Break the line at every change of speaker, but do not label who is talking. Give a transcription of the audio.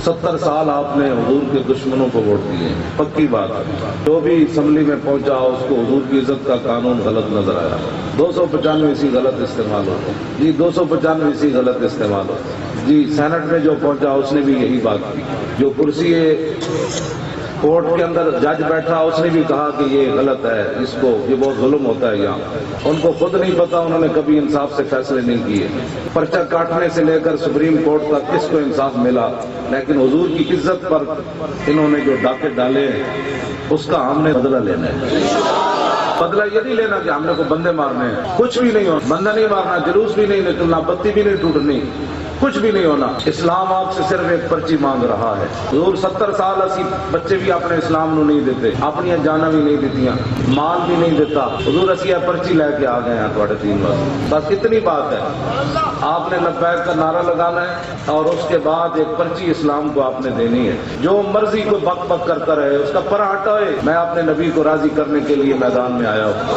70 سال آپ نے حضور کے دشمنوں کو ووٹ دیے، پکی بات ہے۔ جو بھی اسمبلی میں پہنچا اس کو حضور کی عزت کا قانون غلط نظر آیا۔ 295 غلط استعمال ہوتا جی، 295 غلط استعمال ہوتا جی۔ سینٹ میں جو پہنچا اس نے بھی یہی بات کی۔ جو کرسی کورٹ کے اندر جج بیٹھا اس نے بھی کہا کہ یہ غلط ہے، اس کو یہ بہت ظلم ہوتا ہے یہاں۔ ان کو خود نہیں پتا، انہوں نے کبھی انصاف سے فیصلے نہیں کیے۔ پرچہ کاٹنے سے لے کر سپریم کورٹ تک کس کو انصاف ملا، لیکن حضور کی عزت پر انہوں نے جو ڈاکے ڈالے اس کا ہم نے بدلہ لینا ہے۔ بدلہ یہ نہیں لینا کہ ہم نے کو بندے مارنے ہیں، کچھ بھی نہیں ہونا، بندہ نہیں مارنا، جلوس بھی نہیں نکلنا، بتی بھی نہیں ٹوٹنی، کچھ بھی نہیں ہونا۔ اسلام آپ سے صرف ایک پرچی مانگ رہا ہے۔ حضور 70 سال اسی بچے بھی اپنے اسلام نو نہیں دیتے، اپنی جانا بھی نہیں دیتیاں، مال بھی نہیں دیتا۔ حضور اسی پرچی لے کے آ گئے ہیں تھوڑے دین بس اتنی بات ہے۔ آپ نے لبیک کا نعرہ لگانا ہے اور اس کے بعد ایک پرچی اسلام کو آپ نے دینی ہے۔ جو مرضی کو بک بک کرتا رہے اس کا پر ہٹائے۔ میں اپنے نبی کو راضی کرنے کے لیے میدان میں آیا ہوں۔